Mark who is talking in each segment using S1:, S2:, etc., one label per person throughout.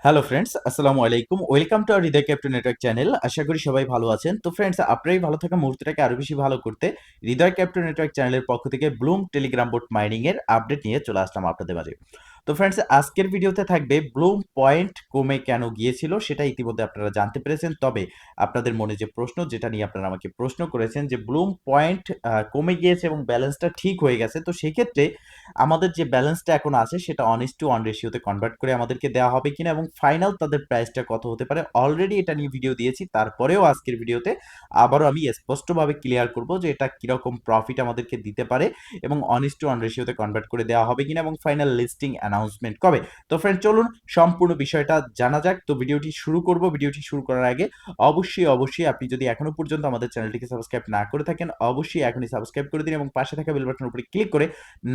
S1: Hello friends, আসসালামু আলাইকুম। Welcome to our Hridoy captain network channel. আশা করি সবাই ভালো আছেন। তো ফ্রেন্ডস, আপনার এই ভালো থাকা মুহূর্তটাকে আরো বেশি ভালো করতে হৃদয় ক্যাপ্টেন নেটওয়ার্ক চ্যানেলের পক্ষ থেকে ব্লুম টেলিগ্রাম বোট মাইনিং এর আপডেট নিয়ে চলে আসলাম আপনাদের মাঝে। তো ফ্রেন্ডস, আজকের ভিডিওতে থাকবে ব্লুম পয়েন্ট কমে কেন গিয়েছিল সেটা ইতিমধ্যে আপনারা জানতে পেরেছেন। তবে আপনাদের মনে যে প্রশ্ন, যেটা নিয়ে আপনারা আমাকে প্রশ্ন করেছেন যে ব্লুম পয়েন্ট কমে গিয়েছে এবং ব্যালেন্সটা ঠিক হয়ে গেছে, তো সেক্ষেত্রে আমাদের যে ব্যালেন্সটা এখন আছে সেটা অন ইস টু ওয়ান রেশিওতে কনভার্ট করে আমাদেরকে দেওয়া হবে কিনা এবং ফাইনাল তাদের প্রাইসটা কত হতে পারে, অলরেডি এটা নিয়ে ভিডিও দিয়েছি। তারপরেও আজকের ভিডিওতে আবারও আমি স্পষ্টভাবে ক্লিয়ার করব যে এটা কিরকম প্রফিট আমাদেরকে দিতে পারে এবং অন ইস টু ওয়ান রেশিওতে কনভার্ট করে দেওয়া হবে কিনা এবং ফাইনাল লিস্টিং অ্যানাউন্সমেন্ট কবে। তো ফ্রেন্ড, চলুন সম্পূর্ণ বিষয়টা জানা যাক। তো ভিডিওটি শুরু করব। ভিডিওটি শুরু করার আগে অবশ্যই আপনি যদি এখনো পর্যন্ত আমাদের চ্যানেলটিকে সাবস্ক্রাইব না করে থাকেন, অবশ্যই এখনই সাবস্ক্রাইব করে দিন এবং পাশে থাকা বেল বাটনের উপরে ক্লিক করে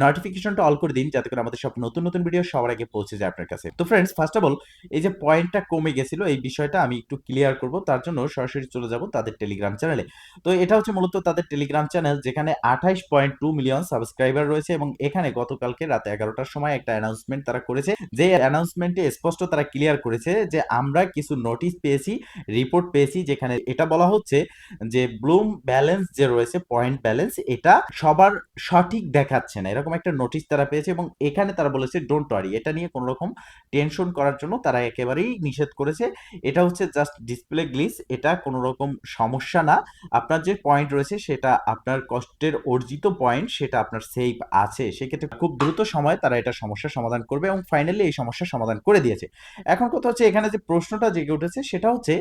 S1: নোটিফিকেশনটা অল করে দিন, যাতে করে আমাদের সব নতুন নতুন ভিডিও সবার আগে পৌঁছে যায় আপনার কাছে। তো ফ্রেন্ডস, ফার্স্ট অফ অল, এই যে পয়েন্টটা কমে গেছিল এই বিষয়টা আমি একটু ক্লিয়ার করব। তার জন্য সরাসরি চলে যাব তাদের টেলিগ্রাম চ্যানেলে। তো এটা হচ্ছে মূলত তাদের টেলিগ্রাম চ্যানেল, যেখানে 28.2 মিলিয়ন সাবস্ক্রাইবার রয়েছে এবং এখানে গতকালকে রাত 11টার সময় একটা অ্যানাউন্সমেন্ট তারা করেছে। যে অ্যানাউন্সমেন্টে স্পষ্ট তারা ক্লিয়ার করেছে যে আমরা কিছু নোটিশ পেয়েছি, রিপোর্ট পেয়েছি, যেখানে এটা বলা হচ্ছে যে ব্লুম ব্যালেন্স যে রয়েছে, পয়েন্ট ব্যালেন্স, এটা সবার সঠিক দেখাচ্ছে না, এরকম একটা নোটিশ তারা পেয়েছে এবং এখানে তারা বলেছে ডোন্ট ওয়ারি, এটা নিয়ে কোনো রকম টেনশন করার জন্য তারা একেবারেই নিষেধ করেছে। এটা হচ্ছে জাস্ট ডিসপ্লে গ্লিচ, এটা কোনো রকম সমস্যা না। আপনার যে পয়েন্ট রয়েছে সেটা আপনার কষ্টের অর্জিত পয়েন্ট, সেটা আপনার সেভ আছে, সেক্ষেত্রে খুব দ্রুত সময়ে তারা এটা সমস্যার সমাধান করবে এবং ফাইনালি এই সমস্যার সমাধান করে দিয়েছে। এখন কথা হচ্ছে, এখানে যে প্রশ্নটা জেগে উঠেছে সেটা হচ্ছে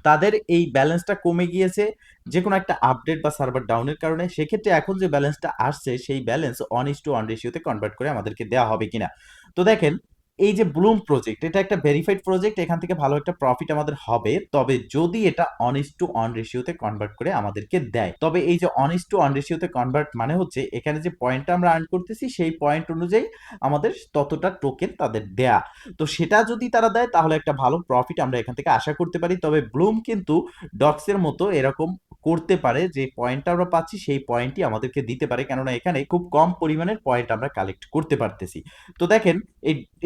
S1: তাদের এই ব্যালেন্সটা কমে গিয়েছে যে কোনো একটা আপডেট বা সার্ভার ডাউনের কারণে। সেক্ষেত্রে এখন যে ব্যালেন্সটা আসছে সেই balance one is to one রেশিওতে কনভার্ট করে আমাদেরকে দেওয়া হবে কিনা। তো দেখেন, এই যে ব্লুম প্রজেক্ট, এটা একটা ভেরিফাইড প্রজেক্ট, এখান থেকে ভালো একটা প্রফিট আমাদের হবে, তবে যদি এটা অন ইস টু অন রেশিওতে কনভার্ট করে আমাদেরকে দেয়। তবে এই যে অন ইস টু অন রেশিওতে কনভার্ট মানে হচ্ছে এখানে যে পয়েন্টটা আমরা আর্ন করতেছি সেই পয়েন্ট অনুযায়ী আমাদের ততটা টোকেন তাদের দেয়া। তো সেটা যদি তারা দেয় তাহলে একটা ভালো প্রফিট আমরা এখান থেকে আশা করতে পারি। তবে ব্লুম কিন্তু ডক্সের মতো এরকম করতে পারে যে পয়েন্টটা আমরা পাচ্ছি সেই পয়েন্টই আমাদেরকে দিতে পারে, কেননা এখানে খুব কম পরিমাণের পয়েন্ট আমরা কালেক্ট করতে পারতেছি। তো দেখেন,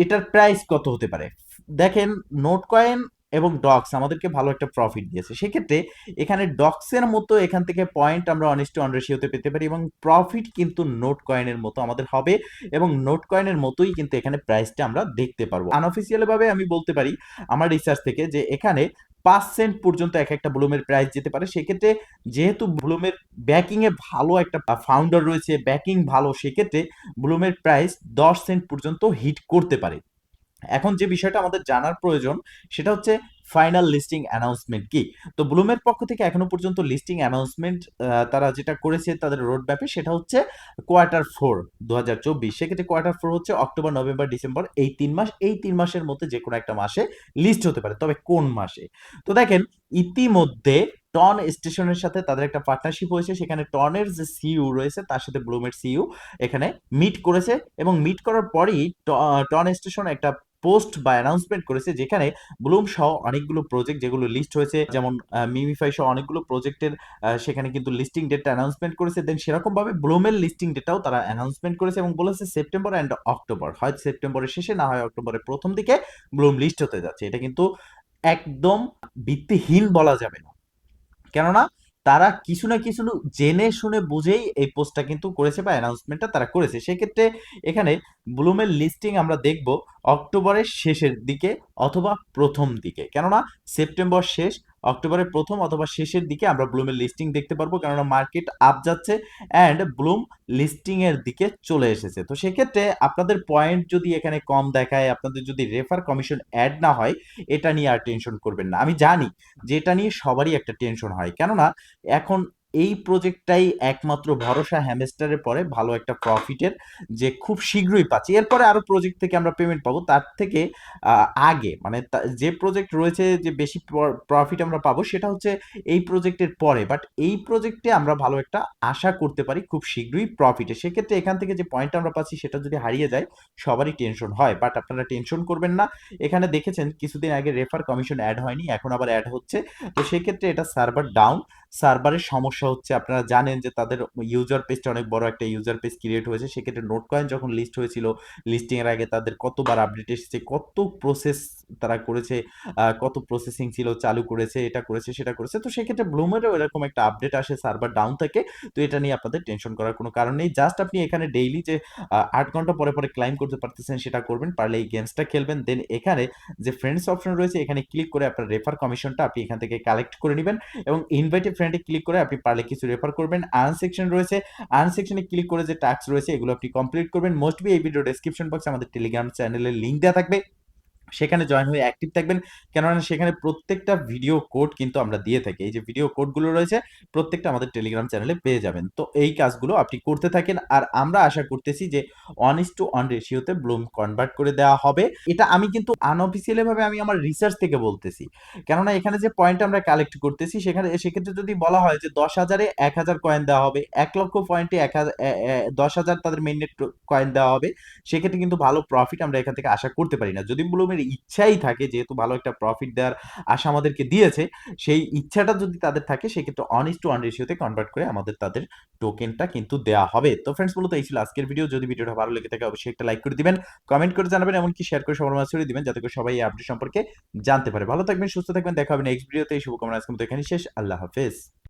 S1: এটার প্রাইস কত হতে পারে। দেখেন, নোট কয়েন এবং ডক্স আমাদেরকে ভালো একটা প্রফিট দিয়েছে। সেক্ষেত্রে এখানে ডক্সের মতো এখান থেকে পয়েন্ট আমরা অনেস্ট অন রেশিওতে পেতে পারি এবং প্রফিট কিন্তু নোট কয়েনের মতো আমাদের হবে এবং নোট কয়েনের মতোই কিন্তু এখানে প্রাইসটা আমরা দেখতে পারবো। আনঅফিসিয়াল ভাবে আমি বলতে পারি আমার রিসার্চ থেকে যে এখানে 5 সেন্ট পর্যন্ত এক একটা ব্লুমের প্রাইস যেতে পারে। সেক্ষেত্রে যেহেতু ব্লুমের ব্যাকিং এ ভালো একটা ফাউন্ডার রয়েছে, ব্যাকিং ভালো, সেক্ষেত্রে ব্লুমের প্রাইস 10 সেন্ট পর্যন্ত হিট করতে পারে। এখন যে বিষয়টা আমাদের জানার প্রয়োজন সেটা হচ্ছে ফাইনাল লিস্টিং অ্যানাউন্সমেন্ট কি। তো ব্লুমের পক্ষ থেকে এখনো পর্যন্ত লিস্টিং অ্যানাউন্সমেন্ট তারা যেটা করেছে তাদের রোড ম্যাপে, সেটা হচ্ছে কোয়ার্টার 4 2024। সেক্ষেত্রে কোয়ার্টার 4 হচ্ছে অক্টোবর, নভেম্বর, ডিসেম্বর, এই 3 মাস। এই 3 মাসের মধ্যে যে কোনো একটা মাসে লিস্ট হতে পারে, তবে কোন মাসে। তো দেখেন, ইতিমধ্যে টন স্টেশনের সাথে তাদের একটা পার্টনারশিপ হয়েছে, সেখানে টনের যে সিইও রয়েছে তার সাথে ব্লুমের সিইও এখানে মিট করেছে এবং মিট করার পরই টন স্টেশন একটা পোস্ট বা অ্যানাউন্সমেন্ট করেছে, যেখানে ব্লুম সহ অনেকগুলো প্রজেক্ট যেগুলো লিস্ট হয়েছে, যেমন মিমিফাই সহ অনেকগুলো প্রজেক্টের সেখানে কিন্তু লিস্টিং ডেটটা অ্যানাউন্সমেন্ট করেছে। দেন সেরকম ভাবে ব্লুমের লিস্টিং ডেটাও তারা অ্যানাউন্সমেন্ট করেছে এবং বলেছে সেপ্টেম্বর অ্যান্ড অক্টোবর, হয় সেপ্টেম্বরের শেষে না হয় অক্টোবরের প্রথম দিকে ব্লুম লিস্ট হতে যাচ্ছে। এটা কিন্তু একদম ভিত্তিহীন বলা যাবে না, কেননা তারা কিছু না কিছু জেনে শুনে বুঝেই এই পোস্টটা কিন্তু করেছে বা অ্যানাউন্সমেন্টটা তারা করেছে। সেক্ষেত্রে এখানে ব্লুমের লিস্টিং আমরা দেখব অক্টোবরের শেষের দিকে অথবা প্রথম দিকে, কেননা সেপ্টেম্বর শেষ, অক্টোবরের প্রথম অথবা শেষের দিকে আমরা ব্লুমের লিস্টিং দেখতে পারবো, কেননা মার্কেট আপ যাচ্ছে অ্যান্ড ব্লুম লিস্টিং এর দিকে চলে এসেছে। তো সেক্ষেত্রে আপনাদের পয়েন্ট যদি এখানে কম দেখায়, আপনাদের যদি রেফার কমিশন অ্যাড না হয়, এটা নিয়ে আর টেনশন করবেন না। আমি জানি যে এটা নিয়ে সবারই একটা টেনশন হয়, কেননা এখন এই প্রজেক্টটাই একমাত্র ভরসা হ্যামস্টারের পরে ভালো একটা প্রফিটের, যে খুব শীঘ্রই পাচ্ছি। এরপরে আরো প্রজেক্ট থেকে আমরা পেমেন্ট পাবো, তার থেকে আগে মানে যে প্রজেক্ট রয়েছে যে বেশি প্রফিট আমরা পাবো সেটা হচ্ছে এই প্রজেক্টের পরে। বাট এই প্রজেক্টে আমরা ভালো একটা আশা করতে পারি খুব শীঘ্রই প্রফিটে। সেক্ষেত্রে এখান থেকে যে পয়েন্ট আমরা পাচ্ছি সেটা যদি হারিয়ে যায় সবারই টেনশন হয়, বাট আপনারা টেনশন করবেন না। এখানে দেখেছেন কিছুদিন আগে রেফার কমিশন অ্যাড হয়নি, এখন আবার অ্যাড হচ্ছে। তো সেক্ষেত্রে এটা সার্ভার ডাউন, সার্ভারের সমস্যা হচ্ছে। আপনারা জানেন যে তাদের ইউজার পেজটা অনেক বড় একটা ইউজার পেজ ক্রিয়েট হয়েছে। সেক্ষেত্রে নোট কয়েন যখন লিস্ট হয়েছিল, লিস্টিং এর আগে তাদের কতবার আপডেট এসেছে, কত প্রসেস তারা করেছে, কত প্রসেসিং ছিল, চালু করেছে, এটা করেছে, সেটা করেছে। তো সেক্ষেত্রে ব্লুমেরও এরকম একটা আপডেট আসে, সার্ভার ডাউন থাকে। তো এটা নিয়ে আপনাদের টেনশন করার কোনো কারণ নেই। জাস্ট আপনি এখানে ডেইলি যে ৮ ঘন্টা পরে, পরে ক্লাইম করতে পারতেছেন সেটা করবেন। পারলে এই গেমসটা খেলবেন। দেন এখানে যে ফ্রেন্ডস অপশন রয়েছে এখানে ক্লিক করে আপনার রেফার কমিশনটা আপনি এখান থেকে কালেক্ট করে নিবেন এবং ইনভাইট এ ফ্রেন্ডে ক্লিক করে আপনি পারলে কিছু রেফার করবেন। আর্ন সেকশন রয়েছে, আর্ন সেকশনে ক্লিক করে যে টাস্ক রয়েছে এগুলো আপনি কমপ্লিট করবেন। মোস্ট বি এই ভিডিও ডেসক্রিপশন বক্সে আমাদের টেলিগ্রাম চ্যানেলের লিংক দেওয়া থাকবে। সেখানে জয়েন হয়ে অ্যাক্টিভ থাকবেন। কেননা সেখানে প্রত্যেকটা ভিডিও কোড কিন্তু আমরা দিয়ে থাকি। এই যে ভিডিও কোডগুলো রয়েছে প্রত্যেকটা আমাদের টেলিগ্রাম চ্যানেলে পেয়ে যাবেন। তো এই কাজগুলো আপনি করতে থাকেন। আর আমরা আশা করতেছি যে 1:1 রেশিওতে ব্লুম কনভার্ট করে দেওয়া হবে। এটা আমি কিন্তু আনঅফিসিয়ালি ভাবে আমি আমার রিসার্চ থেকে বলতেছি। কেননা এখানে যে পয়েন্ট আমরা কালেক্ট করতেছি সেক্ষেত্রে যদি বলা হয় যে 10,000 এ 1,000 কয়েন দেওয়া হবে, 1 লক্ষ পয়েন্টে 10,000 তাদের মেইননেট কয়েন দেওয়া হবে। সেক্ষেত্রে কিন্তু ভালো প্রফিট আমরা এখান থেকে আশা করতে পারি না। যদি ব্লুমের ইচ্ছাই থাকে যেহেতু ভালো একটা প্রফিট দেওয়ার আশা আমাদেরকে দিয়েছে, সেই ইচ্ছাটা যদি তাদের থাকে সেক্ষেত্রে 1:1 রেশিওতে কনভার্ট করে আমাদের তাদের টোকেনটা কিন্তু দেওয়া হবে। তো ফ্রেন্ডস মূলত এই ছিল আজকের ভিডিও। যদি ভিডিওটা ভালো লেগে থাকে অবশ্যই একটা লাইক করে দিবেন, কমেন্ট করে জানাবেন, এমনকি শেয়ার করে সবার মাঝে ছড়িয়ে দিবেন যাতে করে সবাই এই আপডেট সম্পর্কে জানতে পারে। ভালো থাকবেন, সুস্থ থাকবেন। দেখা হবে নেক্সট ভিডিওতে। এই শুভকামনা আজকের মতো এখানেই শেষ। আল্লাহ হাফেজ।